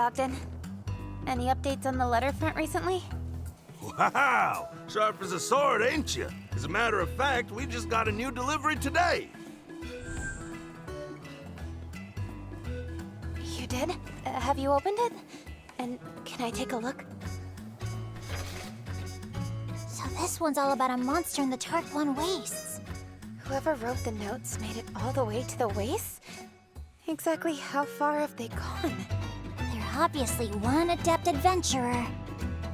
Ogden. Any updates on the letter front recently? Wow! Sharp as a sword, ain't you? As a matter of fact, we just got a new delivery today. You did? Have you opened it? And can I take a look? So this one's all about a monster in the Tark 1 wastes. Whoever wrote the notes made it all the way to the wastes? Exactly how far have they gone? They're obviously one adept adventurer.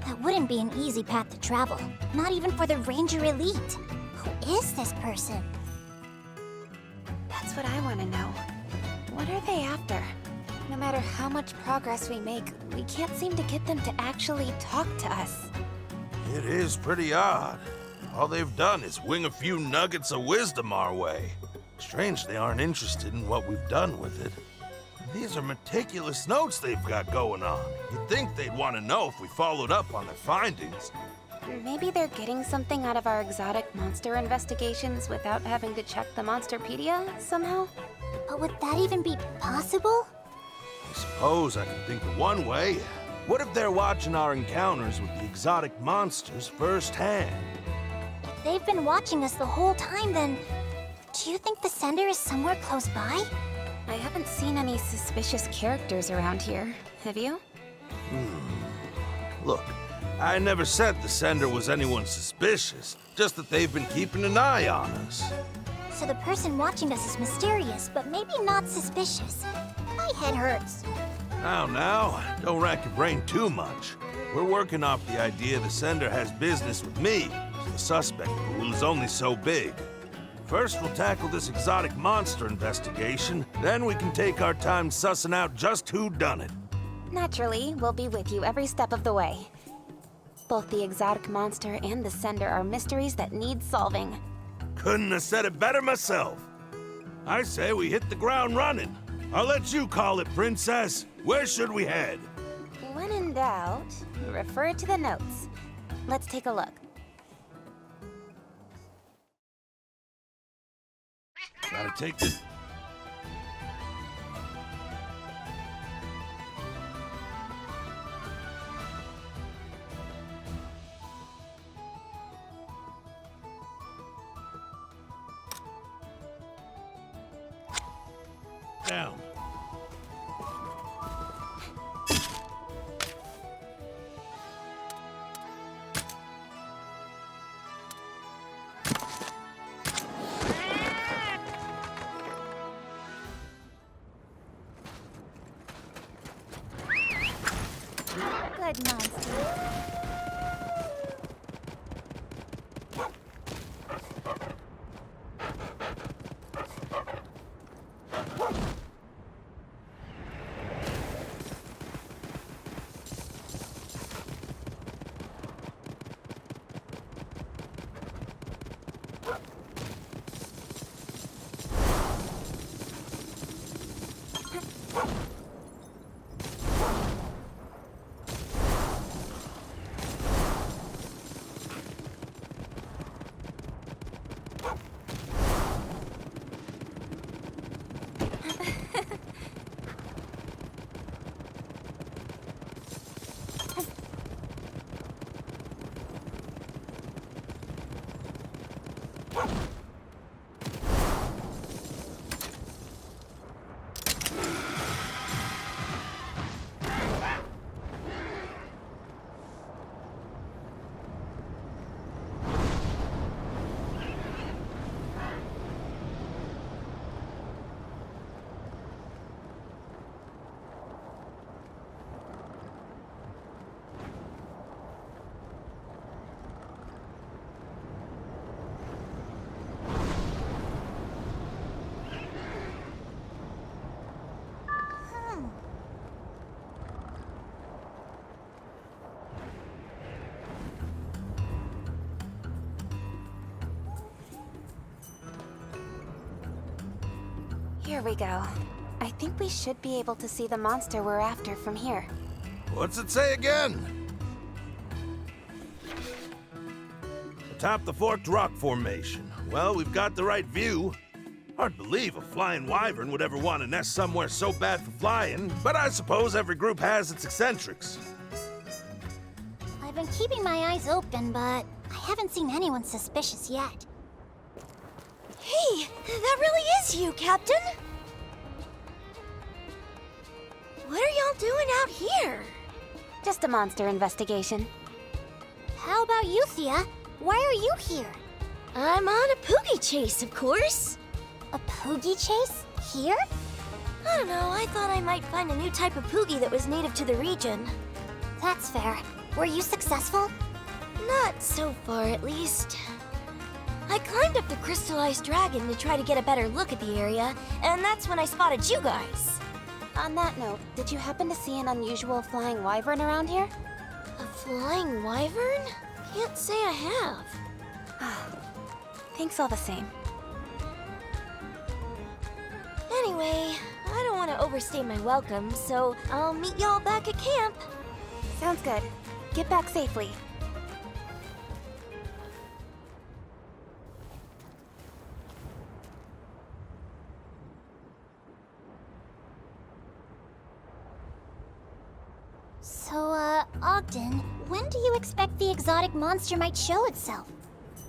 That wouldn't be an easy path to travel, not even for the Ranger Elite. Who is this person? That's what I want to know. What are they after? No matter how much progress we make, we can't seem to get them to actually talk to us. It is pretty odd. All they've done is wing a few nuggets of wisdom our way. Strange they aren't interested in what we've done with it. These are meticulous notes they've got going on. You'd think they'd want to know if we followed up on their findings. Maybe they're getting something out of our exotic monster investigations without having to check the Monsterpedia somehow? But would that even be possible? I suppose I can think of one way. What if they're watching our encounters with the exotic monsters firsthand? If they've been watching us the whole time, then do you think the sender is somewhere close by? I haven't seen any suspicious characters around here. Have you? Look, I never said the sender was anyone suspicious, just that they've been keeping an eye on us. So the person watching us is mysterious, but maybe not suspicious. My head hurts. Now, don't rack your brain too much. We're working off the idea the sender has business with me, so the suspect pool is only so big. First, we'll tackle this exotic monster investigation, then we can take our time sussing out just who done it. Naturally, we'll be with you every step of the way. Both the exotic monster and the sender are mysteries that need solving. Couldn't have said it better myself. I say we hit the ground running. I'll let you call it, Princess. Where should we head? When in doubt, refer to the notes. Let's take a look. Gotta take this. Down. Good monster. Here we go. I think we should be able to see the monster we're after from here. What's it say again? Atop the Forked Rock Formation. Well, we've got the right view. Hard to believe a flying wyvern would ever want to nest somewhere so bad for flying, but I suppose every group has its eccentrics. I've been keeping my eyes open, but I haven't seen anyone suspicious yet. Hey, that really is you, Captain! What are y'all doing out here? Just a monster investigation. How about you, Thea? Why are you here? I'm on a Poogie chase, of course. A Poogie chase? Here? I don't know, I thought I might find a new type of Poogie that was native to the region. That's fair. Were you successful? Not so far, at least. I climbed up the crystallized dragon to try to get a better look at the area, and that's when I spotted you guys. On that note, did you happen to see an unusual flying wyvern around here? A flying wyvern? Can't say I have. Thanks all the same. Anyway, I don't want to overstay my welcome, so I'll meet y'all back at camp. Sounds good. Get back safely. So, Ogden, when do you expect the exotic monster might show itself?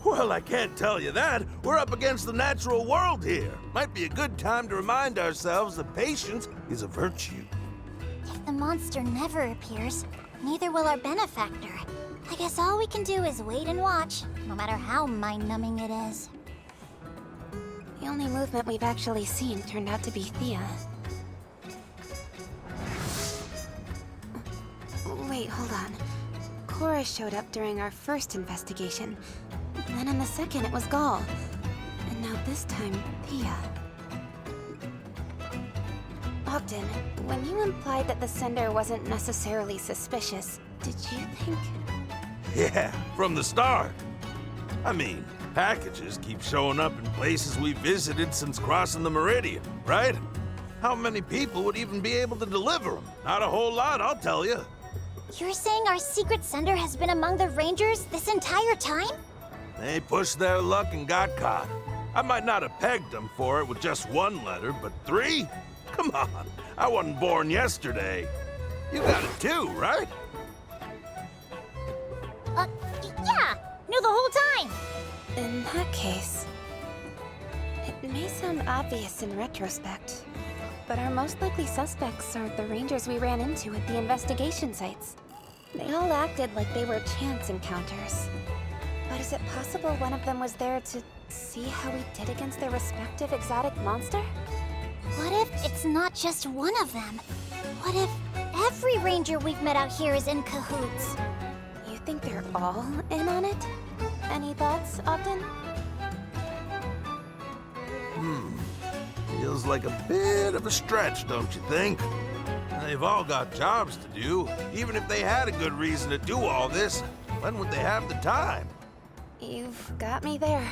Well, I can't tell you that. We're up against the natural world here. Might be a good time to remind ourselves that patience is a virtue. If the monster never appears, neither will our benefactor. I guess all we can do is wait and watch, no matter how mind-numbing it is. The only movement we've actually seen turned out to be Thea. Wait, hold on. Cora showed up during our first investigation. Then in the second, it was Gall. And now this time, Thea. Ogden, when you implied that the sender wasn't necessarily suspicious, did you think... Yeah, from the start. I mean, packages keep showing up in places we visited since crossing the Meridian, right? How many people would even be able to deliver them? Not a whole lot, I'll tell you. You're saying our secret sender has been among the Rangers this entire time? They pushed their luck and got caught. I might not have pegged them for it with just one letter, but 3? Come on, I wasn't born yesterday. You got it too, right? Yeah! Knew the whole time! In that case... It may sound obvious in retrospect, but our most likely suspects are the Rangers we ran into at the investigation sites. They all acted like they were chance encounters. But is it possible one of them was there to see how we did against their respective exotic monster? What if it's not just one of them? What if every ranger we've met out here is in cahoots? You think they're all in on it? Any thoughts, Ogden? Feels like a bit of a stretch, don't you think? They've all got jobs to do. Even if they had a good reason to do all this, when would they have the time? You've got me there.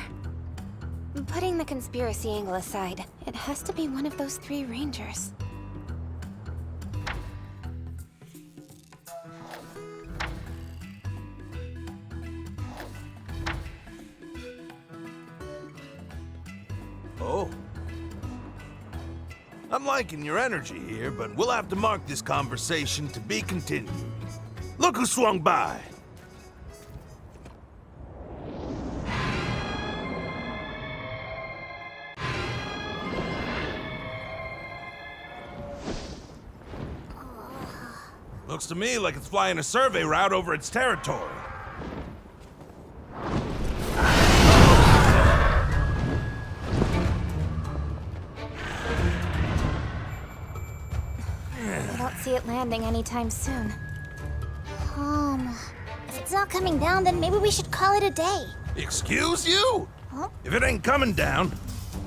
Putting the conspiracy angle aside, it has to be one of those 3 Rangers. Oh. I'm liking your energy here, but we'll have to mark this conversation to be continued. Look who swung by! Looks to me like it's flying a survey route over its territory. I don't see it landing anytime soon. If it's not coming down, then maybe we should call it a day. Excuse you? Huh? If it ain't coming down,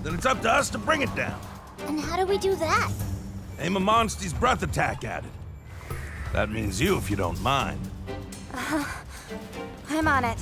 then it's up to us to bring it down. And how do we do that? Aim a monster's breath attack at it. That means you, if you don't mind. I'm on it.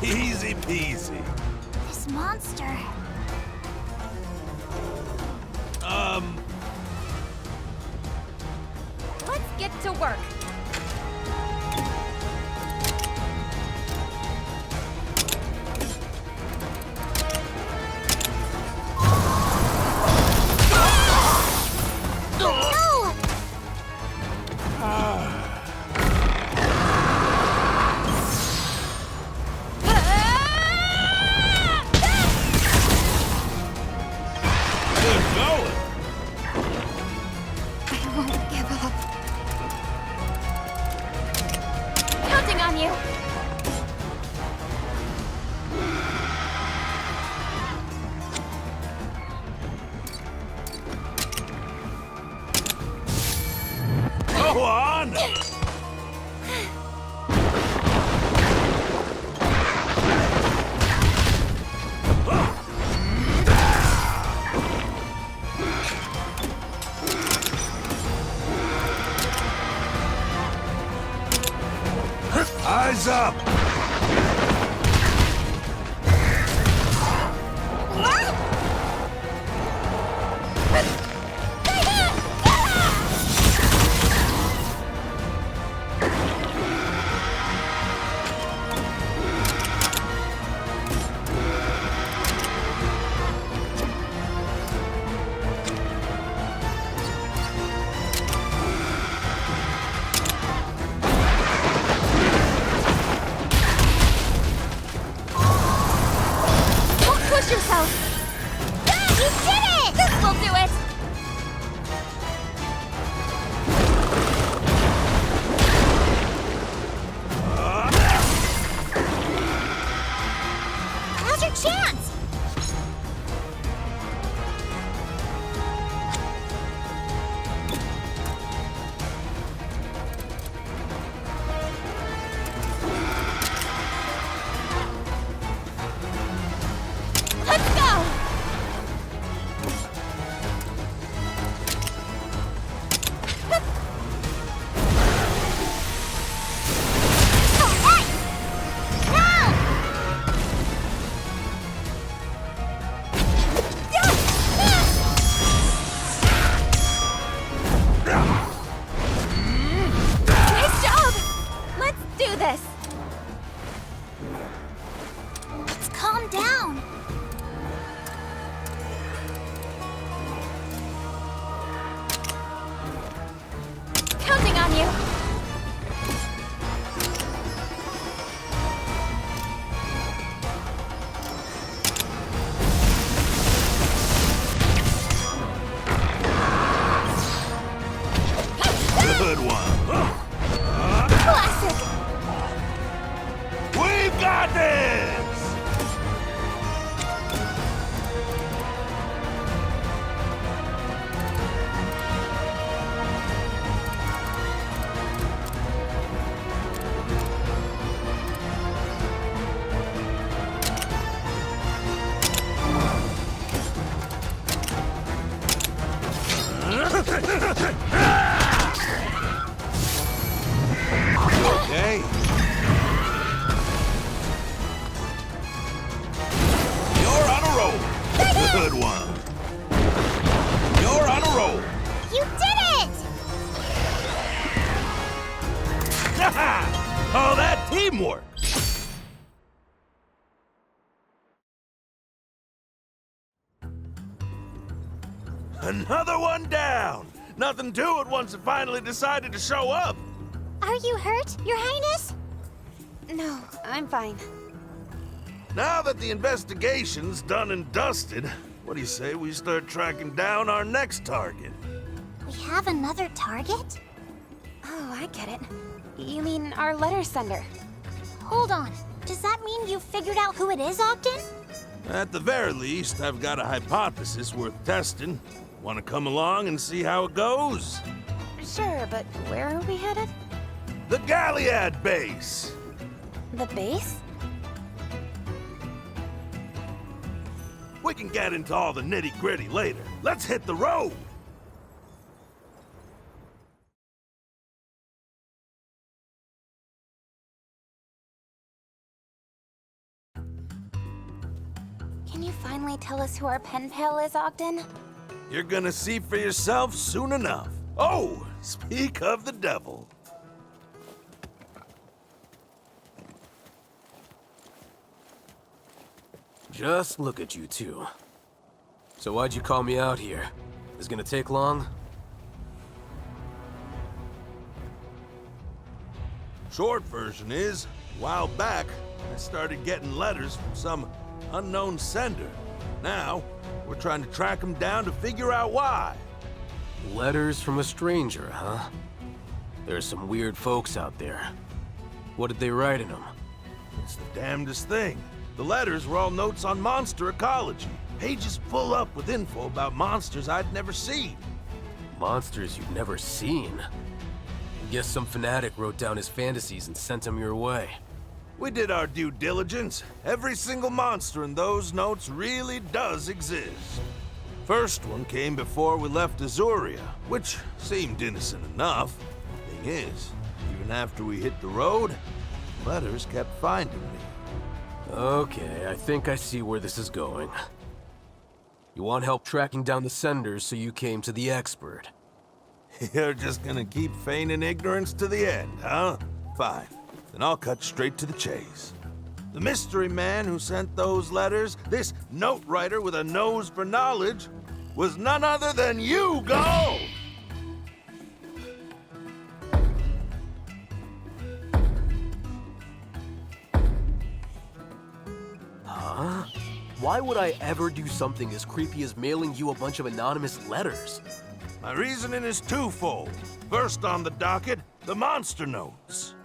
Easy peasy. This monster. Let's get to work. No! Good going. I won't give up. Counting on you. Go on. Eyes up. Don't push yourself. You did it! This will do it. Now's your chance! Let's go. Alright! Now! Nice job. Let's do this. Let's calm down. Counting on you. Good one. Classic. We've got this. Okay. You're on a roll. Good one. You're on a roll. You did it! Oh, that teamwork. Another one down. Nothing to it once it finally decided to show up. Are you hurt, Your Highness? No, I'm fine. Now that the investigation's done and dusted, what do you say we start tracking down our next target? We have another target? Oh, I get it. You mean our letter sender? Hold on. Does that mean you figured out who it is, Ogden? At the very least, I've got a hypothesis worth testing. Want to come along and see how it goes? Sure, but where are we headed? The Galliad base. The base? We can get into all the nitty-gritty later. Let's hit the road. tell us who our pen pal is, Ogden? You're gonna see for yourself soon enough. Oh, speak of the devil. Just look at you two. So why'd you call me out here? Is it gonna take long? Short version is, a while back, I started getting letters from some unknown sender. Now, we're trying to track him down to figure out why. Letters from a stranger, huh? There's some weird folks out there. What did they write in them? It's the damnedest thing. The letters were all notes on monster ecology. Pages full up with info about monsters I'd never seen. Monsters you've never seen? Guess some fanatic wrote down his fantasies and sent them your way. We did our due diligence. Every single monster in those notes really does exist. First one came before we left Azuria, which seemed innocent enough. Thing is, even after we hit the road, letters kept finding me. Okay, I think I see where this is going. You want help tracking down the senders, so you came to the expert. You're just gonna keep feigning ignorance to the end, huh? Fine. Then I'll cut straight to the chase. The mystery man who sent those letters, this note writer with a nose for knowledge, was none other than you, Gull! Huh? Why would I ever do something as creepy as mailing you a bunch of anonymous letters? My reasoning is twofold. First on the docket, the monster notes.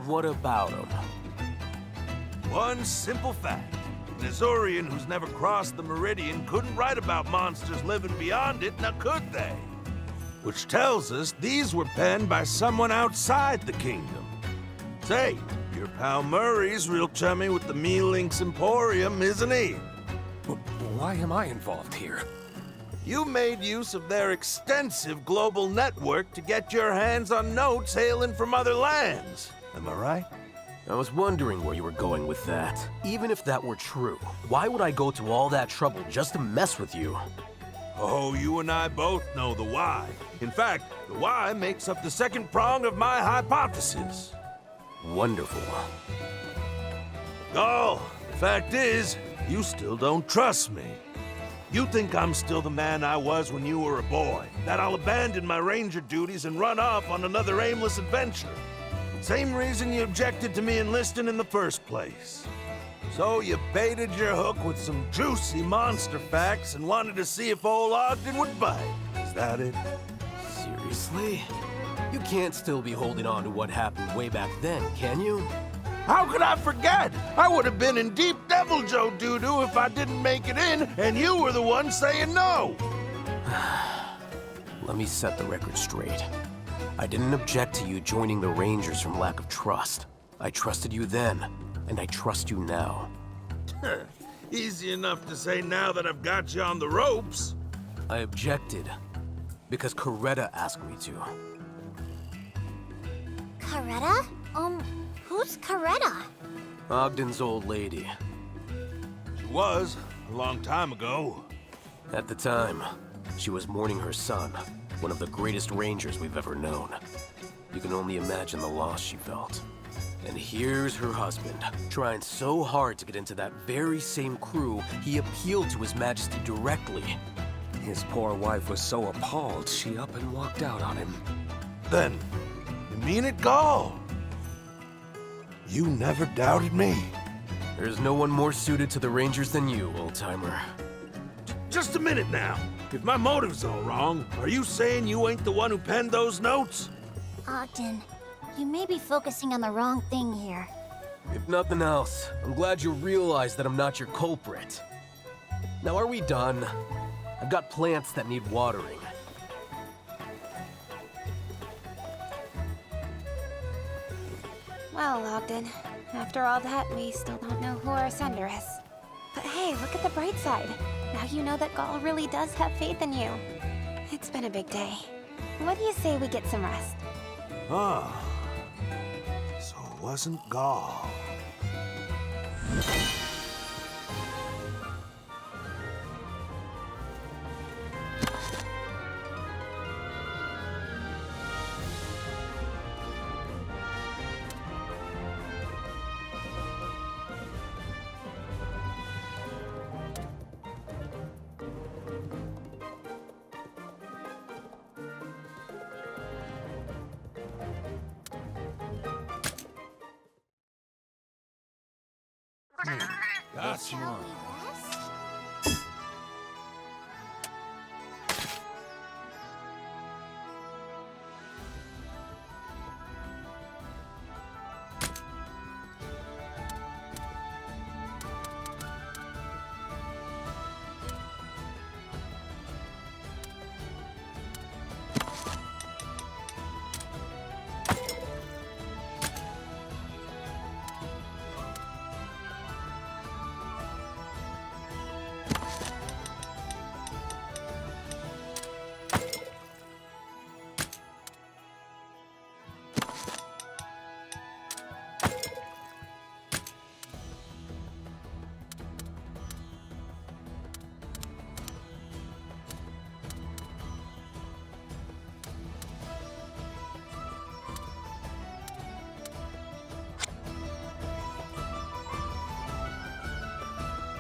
What about them? One simple fact. An Azorian who's never crossed the Meridian couldn't write about monsters living beyond it, now could they? Which tells us these were penned by someone outside the kingdom. Say, your pal Murray's real chummy with the Me-Links Emporium, isn't he? Why am I involved here? You made use of their extensive global network to get your hands on notes hailing from other lands. Am I right? I was wondering where you were going with that. Even if that were true, why would I go to all that trouble just to mess with you? Oh, you and I both know the why. In fact, the why makes up the second prong of my hypothesis. Wonderful. Gull, the fact is, you still don't trust me. You think I'm still the man I was when you were a boy, that I'll abandon my ranger duties and run off on another aimless adventure. Same reason you objected to me enlisting in the first place. So you baited your hook with some juicy monster facts and wanted to see if old Ogden would bite. Is that it? Seriously? You can't still be holding on to what happened way back then, can you? How could I forget? I would have been in deep Devil Joe doo-doo if I didn't make it in, and you were the one saying no. Let me set the record straight. I didn't object to you joining the Rangers from lack of trust. I trusted you then, and I trust you now. Easy enough to say now that I've got you on the ropes. I objected because Coretta asked me to. Coretta? Who's Coretta? Ogden's old lady. She was, a long time ago. At the time, she was mourning her son, one of the greatest Rangers we've ever known. You can only imagine the loss she felt. And here's her husband, trying so hard to get into that very same crew, he appealed to His Majesty directly. His poor wife was so appalled, she up and walked out on him. Then, you mean it, Gull? You never doubted me. There's no one more suited to the Rangers than you, old-timer. Just a minute now. If my motive's all wrong, are you saying you ain't the one who penned those notes? Ogden, you may be focusing on the wrong thing here. If nothing else, I'm glad you realize that I'm not your culprit. Now, are we done? I've got plants that need watering. Well, Ogden, after all that, we still don't know who our sender is. But hey, look at the bright side. Now you know that Gull really does have faith in you. It's been a big day. What do you say we get some rest? Ah, so it wasn't Gull. Gotcha.